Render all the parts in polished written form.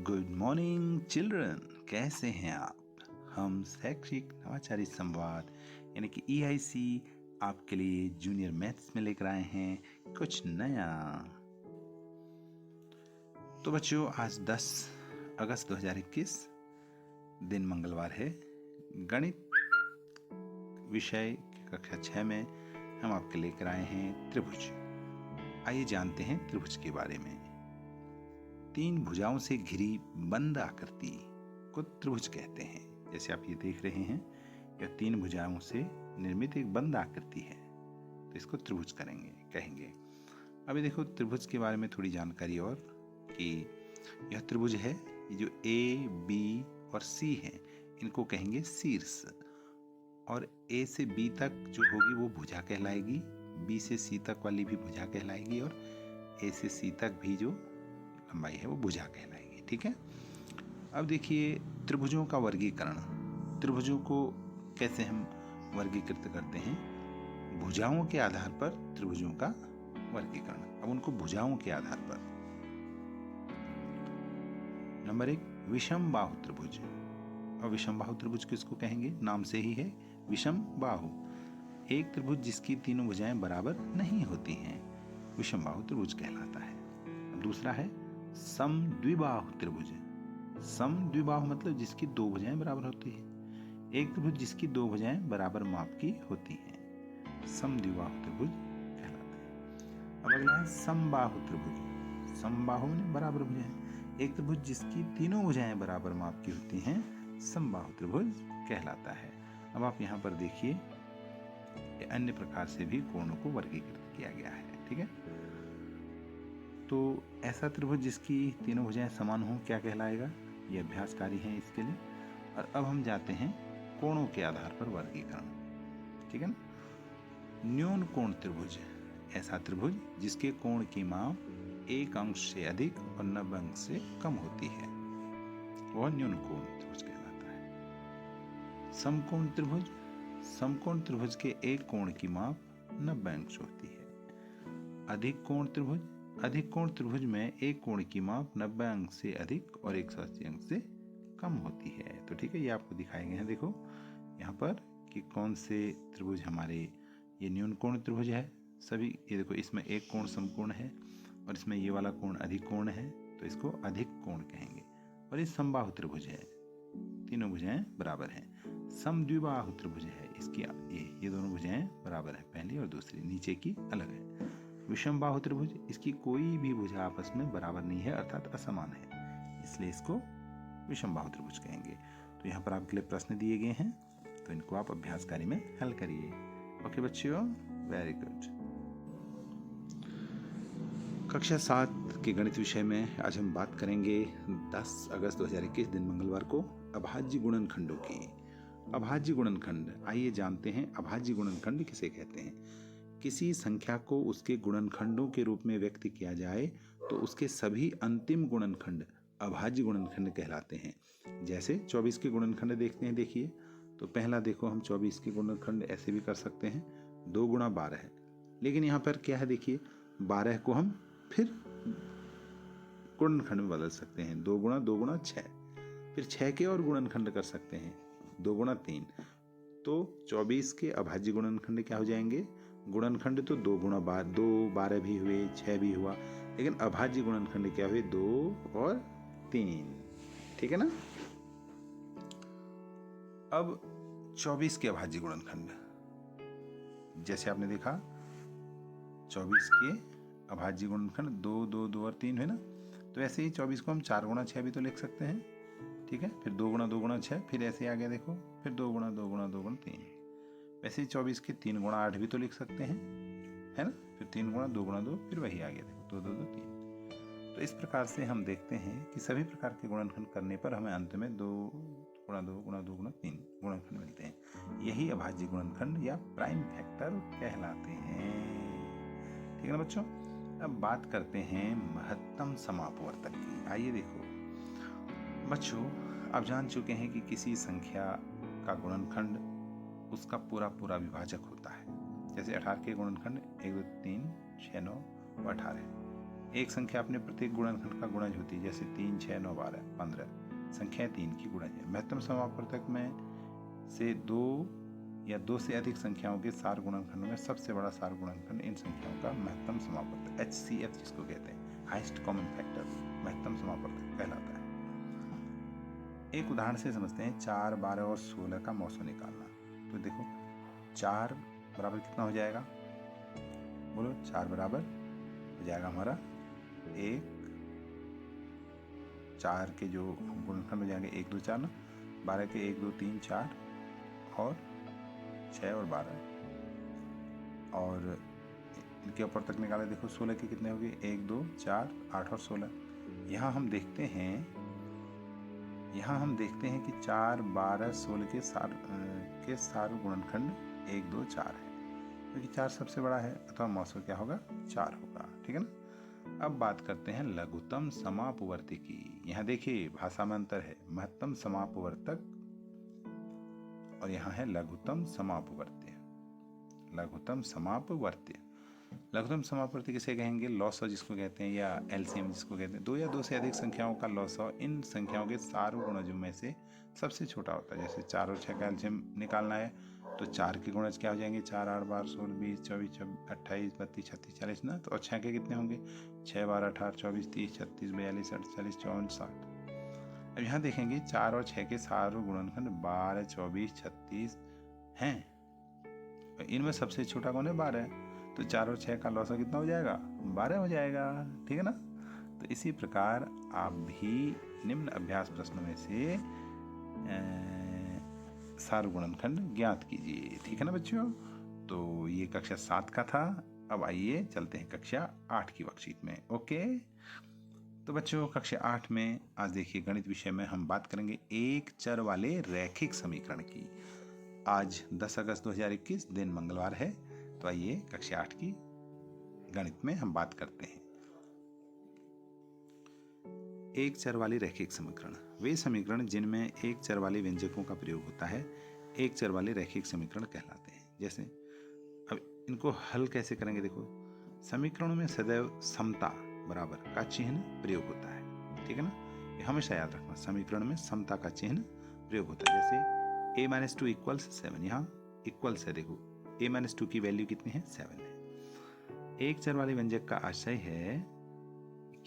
Good morning children, कैसे हैं आप। हम शैक्षिक नवाचारी संवाद यानी कि EIC आपके लिए जूनियर मैथ्स में लेकर आए हैं कुछ नया। तो बच्चों, आज 10 अगस्त 2021 दिन मंगलवार है। गणित विषय कक्षा 6 में हम आपके लेकर आए हैं त्रिभुज। आइए जानते हैं त्रिभुज के बारे में। 3 भुजाओं से घिरी बंद आकृति को त्रिभुज कहते हैं। जैसे आप ये देख रहे हैं, यह 3 भुजाओं से निर्मित एक बंद आकृति है, तो इसको त्रिभुज कहेंगे। अभी देखो त्रिभुज के बारे में थोड़ी जानकारी और कि यह त्रिभुज है, ये जो A, B और C है इनको कहेंगे शीर्ष, और A से B तक जो होगी वो भुजा कहलाएगी, B से C तक वाली भी भुजा कहलाएगी, और A से C तक भी जो लंबाई है वो भुजा कहलाएगी। ठीक है। अब देखिए त्रिभुजों का वर्गीकरण। त्रिभुजों को कैसे हम वर्गीकृत करते हैं? भुजाओं के आधार पर त्रिभुजों का वर्गीकरण। अब उनको भुजाओं के आधार पर, नंबर 1 विषम बाहु त्रिभुज। और विषम बाहु त्रिभुज किसको कहेंगे? नाम से ही है विषम बाहु, एक त्रिभुज जिसकी तीनों भुजाएं बराबर नहीं होती हैं, विषम बाहु त्रिभुज कहलाता है। दूसरा है समद्विबाहु त्रिभुज। समद्विबाहु मतलब जिसकी 2 भुजाएं बराबर होती है, एक त्रिभुज जिसकी 2 भुजाएं बराबर माप की होती हैं, समद्विबाहु त्रिभुज कहलाता है। अब अगला है समबाहु त्रिभुज। समबाहु में बराबर भुजाएं, एक त्रिभुज जिसकी तीनों भुजाएं बराबर माप की होती हैं, समबाहु त्रिभुज कहलाता है। अब आप यहाँ पर देखिए, अन्य प्रकार से भी कोणों को वर्गीकृत किया गया है। ठीक है। तो ऐसा त्रिभुज जिसकी तीनों भुजाएं समान हों क्या कहलाएगा? ये अभ्यासकारी है इसके लिए। और अब हम जाते हैं कोणों के आधार पर वर्गीकरण। ठीक है ना। न्यून कोण त्रिभुज, ऐसा त्रिभुज जिसके कोण की माप 1 अंश से अधिक और 90 अंश से कम होती है, वह न्यून कोण त्रिभुज कहलाता है। समकोण त्रिभुज, समकोण त्रिभुज के एक कोण की माप 90 अंश होती है। अधिक कोण त्रिभुज, अधिक कोण त्रिभुज में एक कोण की माप 90 अंश से अधिक और 180 अंश से कम होती है। तो ठीक है, ये आपको दिखाए गए हैं। देखो यहाँ पर कि कौन से त्रिभुज हमारे ये न्यून कोण त्रिभुज है सभी। ये देखो, इसमें एक कोण समकोण है और इसमें ये वाला कोण अधिक कोण है, तो इसको अधिक कोण कहेंगे। और ये समबाहु त्रिभुज है, तीनों भुजाएं बराबर हैं। समद्विबाहु त्रिभुज है, इसकी ये दोनों भुजाएं बराबर है, पहली और दूसरी, नीचे की अलग है। विषम बाहु त्रिभुज, इसकी कोई भी भुजा आपस में बराबर नहीं है, अर्थात असमान है, इसलिए इसको विषम बाहु त्रिभुज कहेंगे। तो यहाँ पर आपके लिए प्रश्न दिए गए हैं, तो इनको आप अभ्यासकारी में हल करिए। ओके बच्चों, वेरी गुड। कक्षा 7 के गणित विषय में आज हम बात करेंगे 10 अगस्त 2021 दिन मंगलवार को अभाज्य गुणनखंडों की। अभाज्य गुणनखंड, आइए जानते हैं अभाज्य गुणनखंड किसे कहते हैं। किसी संख्या को उसके गुणनखंडों के रूप में व्यक्त किया जाए तो उसके सभी अंतिम गुणनखंड अभाज्य गुणनखंड कहलाते हैं। जैसे 24 के गुणनखंड देखते हैं। देखिए, तो पहला देखो, हम 24 के गुणनखंड ऐसे भी कर सकते हैं, 2 गुणा 12 है। लेकिन यहाँ पर क्या है, देखिए 12 को हम फिर गुणनखंड में बदल सकते हैं, 2 गुणा 6। फिर 6 के और गुणनखंड कर सकते हैं, 2 गुणा 3। तो 24 के अभाज्य गुणनखंड क्या हो जाएंगे? गुणनखंड तो 2 गुणा 12 भी हुए, 6 भी हुआ, लेकिन अभाज्य गुणनखंड क्या हुए? 2 और 3। ठीक है ना। अब 24 के अभाज्य गुणनखंड, जैसे आपने देखा 24 के अभाज्य गुणनखंड 2, 2, 2 और 3 है ना। तो ऐसे ही 24 को हम 4 गुणा 6 भी तो लिख सकते हैं। ठीक है। फिर 2 गुणा 2 गुणा 6, फिर ऐसे आ गया देखो, फिर 2 गुणा 2 गुणा 2 गुणा 3। वैसे ही 24 के 3 गुणा 8 भी तो लिख सकते हैं, है ना। फिर 3 गुणा 2 गुणा 2, फिर वही आ गया देखो, 2, 2, 2, 3। तो इस प्रकार से हम देखते हैं कि सभी प्रकार के गुणनखंड करने पर हमें अंत में 2 गुणा 2 गुणा 2 गुणा 3 गुणनखंड मिलते हैं। यही अभाज्य गुणनखंड या प्राइम फैक्टर कहलाते हैं। ठीक है ना बच्चों। अब बात करते हैं महत्तम समापवर्तक की। आइए देखो बच्चों, आप जान चुके हैं कि किसी संख्या का गुणनखंड उसका पूरा विभाजक होता है। जैसे 18 के गुणनखंड 1, 2, 3, 6, 9 और 18। एक संख्या अपने प्रत्येक गुणनखंड का गुणज होती है, जैसे 3, 6, 9, 12, 15 संख्याएं 3 की गुणज है। महत्तम समापवर्तक में से 2 या 2 से अधिक संख्याओं के सार गुणनखंड में सबसे बड़ा सार गुणनखंड इन संख्याओं का महत्तम समापवर्तक HCF जिसको कहते हैं, हाईएस्ट कॉमन फैक्टर, महत्तम समापवर्तक कहलाता है। एक उदाहरण से समझते हैं। 4, 12 और 16 का मौसम निकालना। तो देखो 4 बराबर कितना हो जाएगा, बोलो 4 बराबर हो जाएगा हमारा 1, 4 के जो गुणनखंड हो जाएंगे 1, 2, 4 ना, 12 के 1, 2, 3, 4 और 6 और 12 और इनके ऊपर तक निकाले। देखो 16 के कितने हो गए, 1, 2, 4, 8 और 16। यहाँ हम देखते हैं कि 4, 12, 16 के सार गुणनखंड 1, 2, 4 है, क्योंकि 4 सबसे बड़ा है अथवा मौसम क्या होगा, 4 होगा। ठीक है ना। अब बात करते हैं लघुत्तम समापवर्ती की। यहाँ देखिए भाषा में अंतर है, महत्तम समापवर्तक और यहाँ है लघुत्तम समापवर्त्य। लघुत्तम समापवर्त्य, लघुत्तम समापवर्ती किसे कहेंगे, लॉसव जिसको कहते हैं, या एलसीएम जिसको कहते हैं। 2 या 2 से अधिक संख्याओं का लॉसव इन संख्याओं के सार गुणजों में से सबसे छोटा होता है। जैसे 4 और 6 का एलसीएम निकालना है तो 4 के गुणज क्या हो जाएंगे, 4, 8, 12, 16, 20, 24, 28, 32, 36, 40 ना। तो और 6 के कितने होंगे, 6, 12, 18, 24, 30, 36, 42, 48, 54, 60। अब यहाँ देखेंगे 4 और 6 के सार गुणनखंड 12, 24, 36 हैं। इनमें सबसे छोटा कौन है, 12। तो 4 और 6 का लॉसा कितना हो जाएगा, 12 हो जाएगा। ठीक है ना। तो इसी प्रकार आप भी निम्न अभ्यास प्रश्नों में से सार गुणनखंड ज्ञात कीजिए। ठीक है ना बच्चों। तो ये कक्षा 7 का था। अब आइए चलते हैं कक्षा 8 की वर्कशीट में। ओके। तो बच्चों कक्षा 8 में आज देखिए गणित विषय में हम बात करेंगे एक चर वाले रैखिक समीकरण की। आज 10 अगस्त 2021 दिन मंगलवार है। तो आइए कक्षा 8 की गणित में हम बात करते हैं। एक चर वाले रैखिक समीकरण वे समीकरण जिनमें एक चर वाले व्यंजकों का प्रयोग होता है एक चर वाले रैखिक समीकरण कहलाते हैं। जैसे अब इनको हल कैसे करेंगे, देखो समीकरणों में सदैव समता बराबर का चिन्ह प्रयोग होता है। ठीक है ना, ये हमेशा याद रखना, समीकरण में समता का चिन्ह प्रयोग होता है। जैसे a-2 इक्वल्स 7, यहाँ इक्वल्स है, देखो a-2 की वैल्यू कितनी है, 7 है। एक चर वाले व्यंजक का आशय है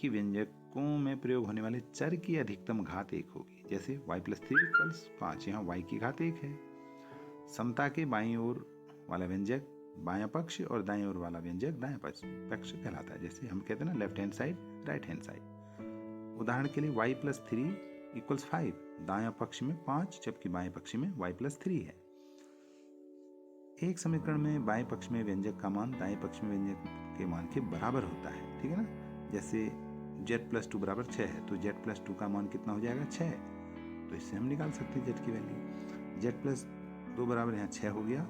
कि व्यंजकों में प्रयोग होने वाले चर की अधिकतम घात 1 होगी। जैसे y+3 इक्वल्स 5, यहाँ y की घात 1 है। समता के बाईं ओर वाला व्यंजक बायां पक्ष और दाएं ओर वाला व्यंजक दाएं पक्ष कहलाता है। जैसे हम कहते हैं ना, left hand side, right hand side. उदाहरण के लिए y+3 इक्वल्स 5, दायां पक्ष में 5 जबकि बाएं पक्ष में y+3 है। एक समीकरण में बाएं पक्ष में व्यंजक का मान दाएं पक्ष में व्यंजक के मान के बराबर होता है। ठीक है ना। जैसे z+2 बराबर 6 है तो z+2 का मान कितना हो जाएगा, 6। तो इससे हम निकाल सकते हैं z की वैल्यू। z+2 बराबर यहाँ 6 हो गया,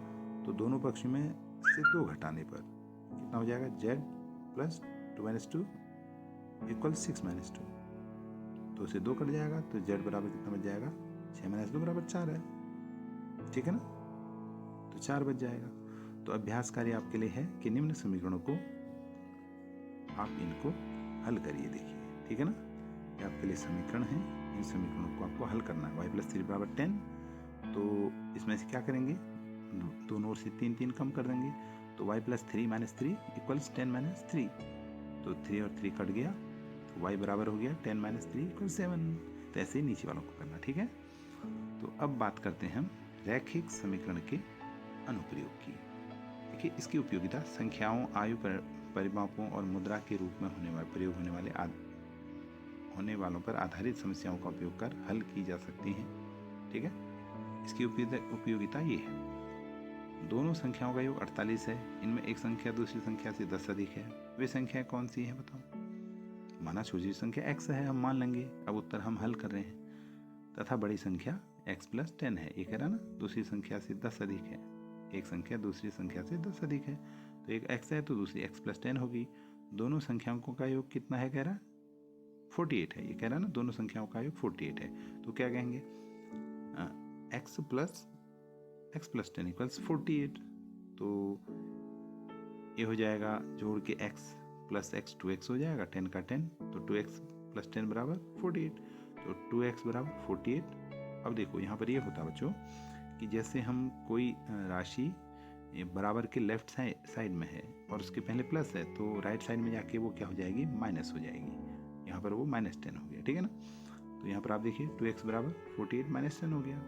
तो दोनों पक्ष में से 2 घटाने पर कितना हो जाएगा, z+2 इक्वल 6-2। तो उसे 2 कट जाएगा तो z बराबर कितना बच जाएगा, 6-2 बराबर 4 है। ठीक है ना, तो 4 बच जाएगा। तो अभ्यास कार्य आपके लिए है कि निम्न समीकरणों को आप इनको हल करिए, देखिए। ठीक है ना, ये आपके लिए समीकरण है, इन समीकरणों को आपको हल करना है। y+3 बराबर 10, तो इसमें से क्या करेंगे, दोनों ओर से 3 कम कर देंगे, तो y+3 - 3 इक्वल्स 10-3। तो 3 और 3 कट गया, तो y बराबर हो गया 10 - 3 इक्वल 7। तो ऐसे ही नीचे वालों को करना। ठीक है। तो अब बात करते हैं हम रैखिक समीकरण के अनुप्रयोग की। देखिए इसकी उपयोगिता संख्याओं, आयु परिमापों और मुद्रा के रूप में प्रयोग होने वालों पर आधारित समस्याओं का उपयोग कर हल की जा सकती हैं। ठीक है। इसकी उपयोगिता ये है, दोनों संख्याओं का योग 48 है। इनमें एक संख्या दूसरी संख्या से 10 अधिक है। वे संख्या कौन सी है बताओ। माना छोटी संख्या x है, हम मान लेंगे, अब उत्तर हम हल कर रहे हैं। तथा बड़ी संख्या x+10 है, ये कह रहा ना, दूसरी संख्या से 10 अधिक है। एक संख्या दूसरी संख्या से 10 अधिक है, तो एक x है तो दूसरी x+10 होगी। दोनों संख्याओं का योग कितना है, कह रहा 48 है, ये कह रहा ना, दोनों संख्याओं का योग 48 है। तो क्या कहेंगे, x+10 इक्वल्स 48। तो ये हो जाएगा जोड़ के x प्लस एक्स 2x हो जाएगा, 10 का 10, तो 2x प्लस 10 बराबर 48, तो 2x बराबर 48। अब देखो यहाँ पर ये होता है बच्चों कि जैसे हम कोई राशि बराबर के लेफ्ट साइड में है और उसके पहले प्लस है, तो राइट साइड में जाके वो क्या हो जाएगी, माइनस हो जाएगी। यहाँ पर वो -10 हो गया, ठीक है ना। तो यहाँ पर आप देखिए 2x बराबर 48 -10 हो गया,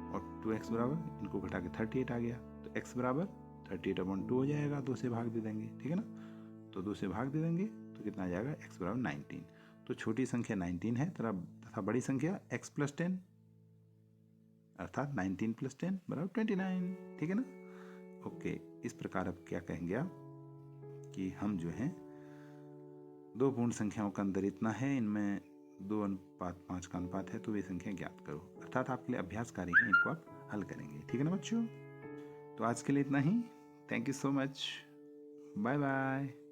और 2x बराबर इनको घटा के 38 आ गया, तो x बराबर 38/2 हो जाएगा, 2 से भाग दे देंगे, ठीक है ना। तो 2 से भाग दे देंगे तो कितना आ जाएगा, x बराबर 19। तो छोटी संख्या 19 है तथा बड़ी संख्या x + 10 अर्थात 19 + 10 बराबर 29, ठीक है ना। ओके, इस प्रकार अब क्या कहेंगे आप कि हम जो है दो पूर्ण संख्याओं का अंतर इतना है, इनमें 2:5 का अनुपात है, तो वे संख्या ज्ञात करो। अर्थात आपके लिए अभ्यास कार्य है, इनको आप हल करेंगे, ठीक है ना बच्चों। तो आज के लिए इतना ही। Thank you so much, bye bye.